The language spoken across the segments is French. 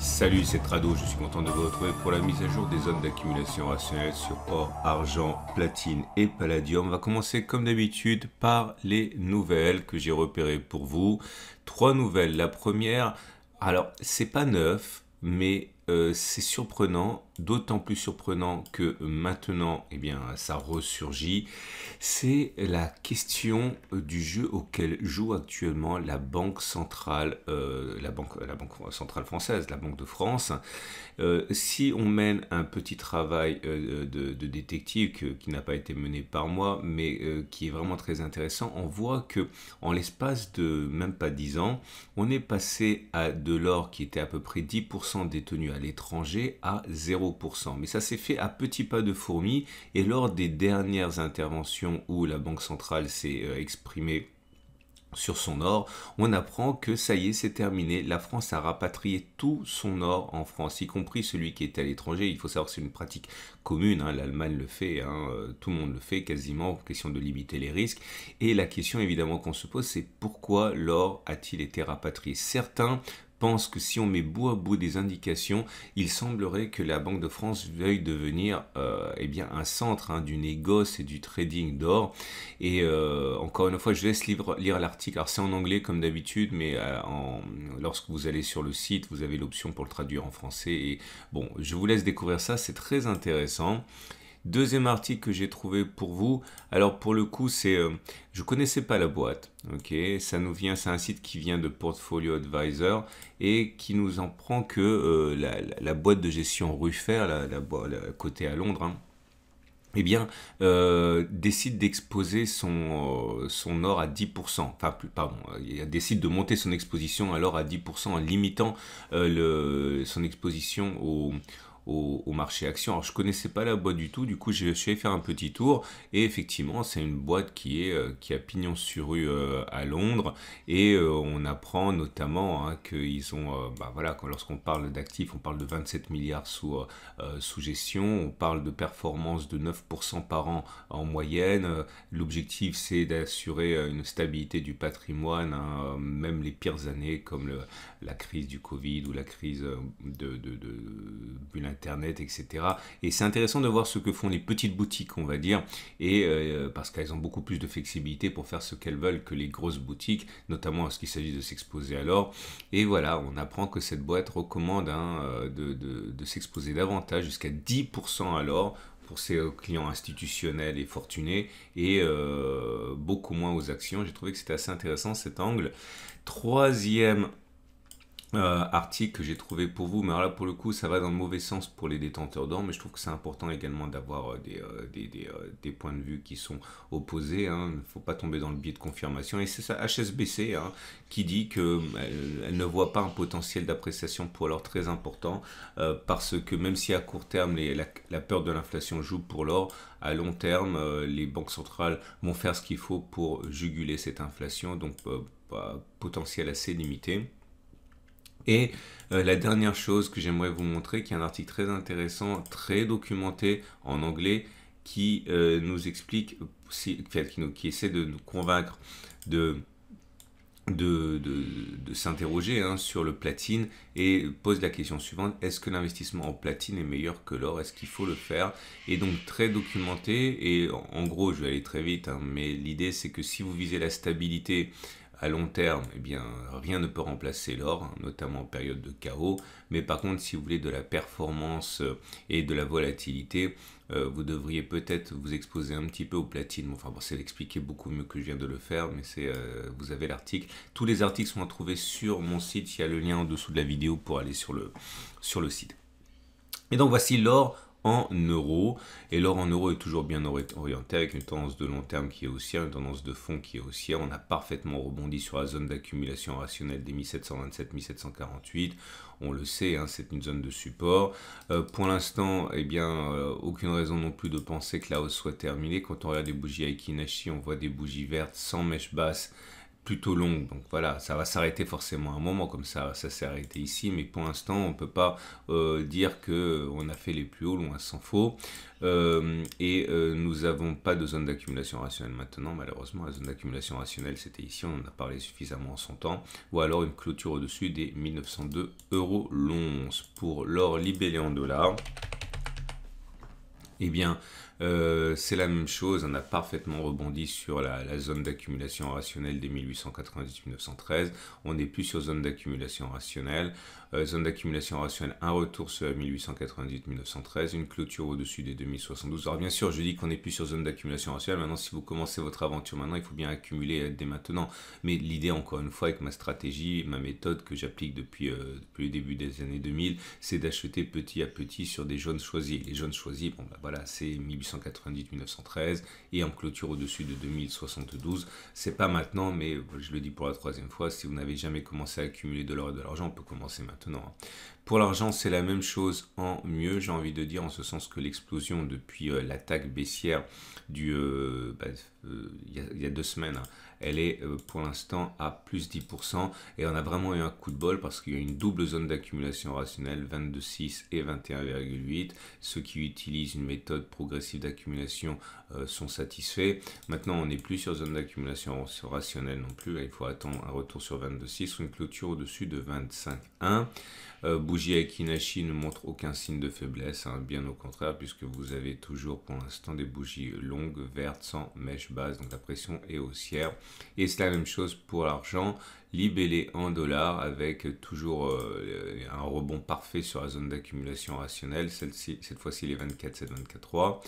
Salut, c'est Trado, je suis content de vous retrouver pour la mise à jour des zones d'accumulation rationnelle sur or, argent, platine et palladium. On va commencer comme d'habitude par les nouvelles que j'ai repérées pour vous. Trois nouvelles. La première, alors c'est pas neuf, mais c'est surprenant, d'autant plus surprenant que maintenant, eh bien, ça ressurgit. C'est la question du jeu auquel joue actuellement la Banque centrale, la banque centrale française, la Banque de France. Si on mène un petit travail de détective qui n'a pas été mené par moi, mais qui est vraiment très intéressant, on voit que en l'espace de même pas 10 ans, on est passé à de l'or qui était à peu près 10% détenu à l'étranger à 0%. Mais ça s'est fait à petits pas de fourmi et lors des dernières interventions où la Banque centrale s'est exprimée sur son or, on apprend que ça y est, c'est terminé. La France a rapatrié tout son or en France, y compris celui qui était à l'étranger. Il faut savoir que c'est une pratique commune, hein. L'Allemagne le fait, hein. Tout le monde le fait quasiment, question de limiter les risques. Et la question évidemment qu'on se pose, c'est pourquoi l'or a-t-il été rapatrié? Certains pense que si on met bout à bout des indications, il semblerait que la Banque de France veuille devenir eh bien, un centre du négoce et du trading d'or. Et encore une fois, je laisse lire l'article. Alors c'est en anglais comme d'habitude, mais lorsque vous allez sur le site, vous avez l'option pour le traduire en français. Et bon, je vous laisse découvrir ça, c'est très intéressant. Deuxième article que j'ai trouvé pour vous, alors pour le coup c'est, je connaissais pas la boîte, ok, ça nous vient, c'est un site qui vient de Portfolio Advisor et qui nous en prend que la boîte de gestion Ruffer, la côté à Londres, hein, eh bien, décide d'exposer son or à 10%. Enfin, pardon, il décide de monter son exposition à l'or à 10% en limitant son exposition au marché action. Alors je connaissais pas la boîte du tout, du coup je suis allé faire un petit tour et effectivement c'est une boîte qui a pignon sur rue à Londres et on apprend notamment qu'ils ont, voilà, lorsqu'on parle d'actifs, on parle de 27 milliards sous gestion, on parle de performance de 9% par an en moyenne. L'objectif c'est d'assurer une stabilité du patrimoine, hein, même les pires années comme la crise du Covid ou la crise de bulle internet, etc. Et c'est intéressant de voir ce que font les petites boutiques, on va dire, et parce qu'elles ont beaucoup plus de flexibilité pour faire ce qu'elles veulent que les grosses boutiques, notamment lorsqu'il s'agit de s'exposer à l'or. Et voilà, on apprend que cette boîte recommande de s'exposer davantage, jusqu'à 10% à l'or pour ses clients institutionnels et fortunés, et beaucoup moins aux actions. J'ai trouvé que c'était assez intéressant cet angle. Troisième article que j'ai trouvé pour vous, mais alors là pour le coup ça va dans le mauvais sens pour les détenteurs d'or, mais je trouve que c'est important également d'avoir des points de vue qui sont opposés, hein. Il ne faut pas tomber dans le biais de confirmation, et c'est ça HSBC, hein, qui dit que elle ne voit pas un potentiel d'appréciation pour l'or très important, parce que même si à court terme la peur de l'inflation joue pour l'or, à long terme les banques centrales vont faire ce qu'il faut pour juguler cette inflation, donc potentiel assez limité. Et la dernière chose que j'aimerais vous montrer, qui est un article très intéressant, très documenté en anglais, qui nous explique, qui essaie de nous convaincre de s'interroger, hein, sur le platine, et pose la question suivante: est-ce que l'investissement en platine est meilleur que l'or? Est-ce qu'il faut le faire? Et donc très documenté, et en gros je vais aller très vite, hein, mais l'idée c'est que si vous visez la stabilité à long terme, eh bien, rien ne peut remplacer l'or, hein, notamment en période de chaos. Mais par contre, si vous voulez de la performance et de la volatilité, vous devriez peut-être vous exposer un petit peu au platine. Enfin, bon, c'est expliqué beaucoup mieux que je viens de le faire, mais vous avez l'article. Tous les articles sont à trouver sur mon site. Il y a le lien en dessous de la vidéo pour aller sur le site. Et donc voici l'or en euros, et l'or en euros est toujours bien orienté avec une tendance de long terme qui est haussière, une tendance de fond qui est haussière. On a parfaitement rebondi sur la zone d'accumulation rationnelle des 1727-1748, on le sait, hein, c'est une zone de support. Pour l'instant, eh bien, aucune raison non plus de penser que la hausse soit terminée. Quand on regarde des bougies Aiki Nashi, on voit des bougies vertes sans mèche basse plutôt longue, donc voilà, ça va s'arrêter forcément à un moment, comme ça s'est arrêté ici, mais pour l'instant on peut pas dire que on a fait les plus hauts, loin s'en faut. Nous avons pas de zone d'accumulation rationnelle maintenant, malheureusement. La zone d'accumulation rationnelle, c'était ici, on en a parlé suffisamment en son temps, ou alors une clôture au-dessus des 1902 euros l'once. Pour l'or libellé en dollars, eh bien, c'est la même chose, on a parfaitement rebondi sur la zone d'accumulation rationnelle des 1898-1913, on n'est plus sur zone d'accumulation rationnelle, zone d'accumulation rationnelle, un retour sur la 1898-1913, une clôture au-dessus des 2072. Alors bien sûr, je dis qu'on n'est plus sur zone d'accumulation rationnelle, maintenant si vous commencez votre aventure maintenant, il faut bien accumuler dès maintenant, mais l'idée encore une fois avec ma stratégie, ma méthode que j'applique depuis le début des années 2000, c'est d'acheter petit à petit sur des jaunes choisis. Les jaunes choisis, bon bah voilà, c'est 1898-1913 et en clôture au-dessus de 2072. C'est pas maintenant, mais je le dis pour la troisième fois, si vous n'avez jamais commencé à accumuler de l'or et de l'argent, on peut commencer maintenant. Pour l'argent, c'est la même chose en mieux, j'ai envie de dire, en ce sens que l'explosion depuis l'attaque baissière il y a 2 semaines, hein, elle est pour l'instant à plus 10% et on a vraiment eu un coup de bol parce qu'il y a une double zone d'accumulation rationnelle 22,6 et 21,8. Ceux qui utilisent une méthode progressive d'accumulation sont satisfaits. Maintenant, on n'est plus sur zone d'accumulation rationnelle non plus. Là, il faut attendre un retour sur 22,6 ou une clôture au-dessus de 25,1. Bougie Akinashi ne montre aucun signe de faiblesse, hein, bien au contraire, puisque vous avez toujours pour l'instant des bougies longues, vertes, sans mèche basse, donc la pression est haussière. Et c'est la même chose pour l'argent, libellé en dollars, avec toujours un rebond parfait sur la zone d'accumulation rationnelle, cette fois-ci les 24,7, 24,3.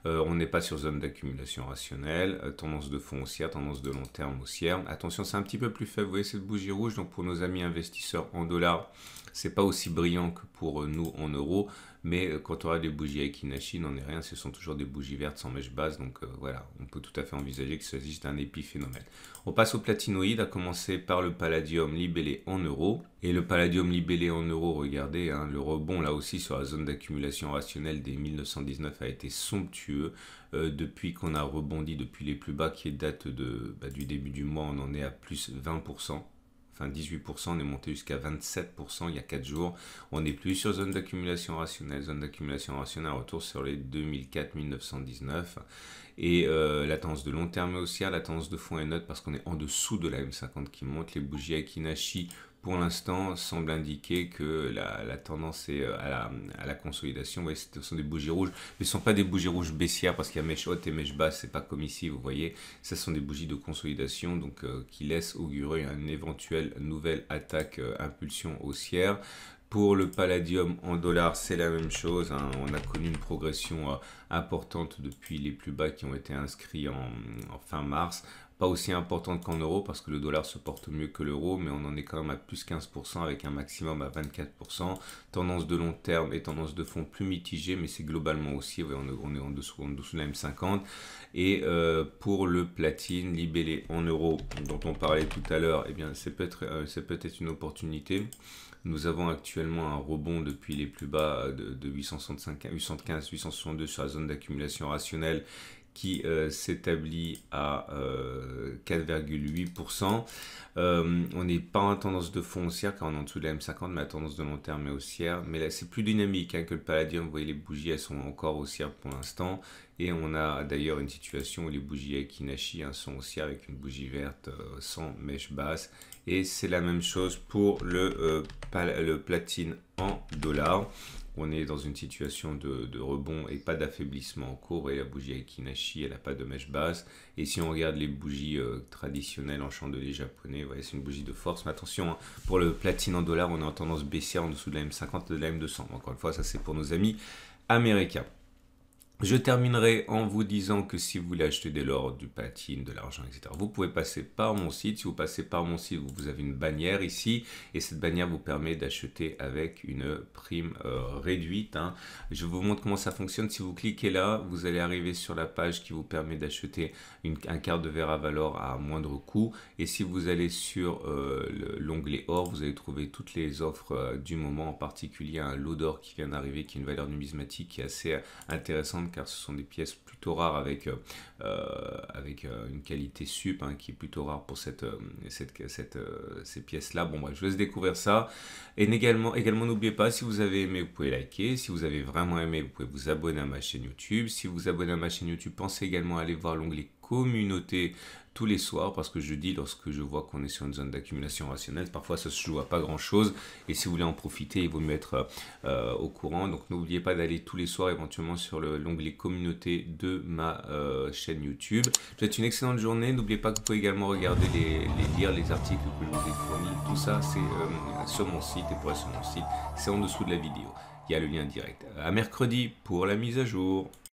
On n'est pas sur zone d'accumulation rationnelle, tendance de fond haussière, tendance de long terme haussière. Attention, c'est un petit peu plus faible, vous voyez cette bougie rouge, donc pour nos amis investisseurs en dollars, c'est pas aussi brillant que pour nous en euros, mais quand on aura des bougies Akinashi, n'en est rien, ce sont toujours des bougies vertes sans mèche basse, donc voilà, on peut tout à fait envisager qu'il s'agisse d'un épiphénomène. On passe au platinoïde, à commencer par le palladium libellé en euros. Et le palladium libellé en euros, regardez, hein, le rebond là aussi sur la zone d'accumulation rationnelle des 1919 a été somptueux. Depuis qu'on a rebondi depuis les plus bas qui datent du début du mois, on en est à plus 20%. Enfin 18%, on est monté jusqu'à 27% il y a 4 jours. On n'est plus sur zone d'accumulation rationnelle. Zone d'accumulation rationnelle, retour sur les 2004-1919. Et la tendance de long terme est haussière, la tendance de fond est neutre parce qu'on est en dessous de la M50 qui monte. Les bougies Akinashi, pour l'instant, semblent indiquer que la tendance est à la consolidation. Vous voyez, ce sont des bougies rouges, mais ce ne sont pas des bougies rouges baissières parce qu'il y a mèche haute et mèche basse, c'est pas comme ici, vous voyez. Ce sont des bougies de consolidation donc qui laissent augurer une éventuelle nouvelle attaque impulsion haussière. Pour le palladium en dollars, c'est la même chose, hein. On a connu une progression importante depuis les plus bas qui ont été inscrits en fin mars. Pas aussi importante qu'en euros parce que le dollar se porte mieux que l'euro, mais on en est quand même à plus 15% avec un maximum à 24%. Tendance de long terme et tendance de fond plus mitigée, mais c'est globalement aussi, on est en dessous de la M50. Et pour le platine libellé en euros dont on parlait tout à l'heure, eh bien c'est peut-être une opportunité. Nous avons actuellement un rebond depuis les plus bas de 865, 815, 862 sur la zone d'accumulation rationnelle qui s'établit à 4,8%. On n'est pas en tendance de fond haussière car on est en dessous de la M50, mais la tendance de long terme est haussière. Mais là, c'est plus dynamique que le palladium. Vous voyez, les bougies, elles sont encore haussières pour l'instant. Et on a d'ailleurs une situation où les bougies Akinashi sont haussières avec une bougie verte sans mèche basse. Et c'est la même chose pour le platine en dollars. On est dans une situation de rebond et pas d'affaiblissement en cours. Et la bougie Akinashi, elle n'a pas de mèche basse. Et si on regarde les bougies traditionnelles en chandelier japonais, vous voyez, c'est une bougie de force. Mais attention, hein, pour le platine en dollars, on est en tendance baissière en dessous de la M50 et de la M200. Encore une fois, ça c'est pour nos amis américains. Je terminerai en vous disant que si vous voulez acheter de l'or, du platine, de l'argent, etc., vous pouvez passer par mon site. Si vous passez par mon site, vous avez une bannière ici et cette bannière vous permet d'acheter avec une prime réduite, hein. Je vous montre comment ça fonctionne. Si vous cliquez là, vous allez arriver sur la page qui vous permet d'acheter un quart de verre à valeur à moindre coût. Et si vous allez sur l'onglet or, vous allez trouver toutes les offres du moment, en particulier un lot d'or qui vient d'arriver, qui est une valeur numismatique qui est assez intéressante, intéressantes car ce sont des pièces plutôt rares avec, une qualité sup hein, qui est plutôt rare pour ces pièces-là. Bon, bref, je vous laisse découvrir ça. Et également n'oubliez pas, si vous avez aimé, vous pouvez liker. Si vous avez vraiment aimé, vous pouvez vous abonner à ma chaîne YouTube. Si vous vous abonnez à ma chaîne YouTube, pensez également à aller voir l'onglet communauté tous les soirs parce que je dis lorsque je vois qu'on est sur une zone d'accumulation rationnelle, parfois ça se joue à pas grand chose et si vous voulez en profiter, il vaut mieux être au courant. Donc n'oubliez pas d'aller tous les soirs éventuellement sur l'onglet communauté de ma chaîne YouTube. Je vous souhaite une excellente journée. N'oubliez pas que vous pouvez également regarder lire les articles que je vous ai fournis. Tout ça c'est sur mon site et pour aller sur mon site, c'est en dessous de la vidéo. Il y a le lien direct. À mercredi pour la mise à jour.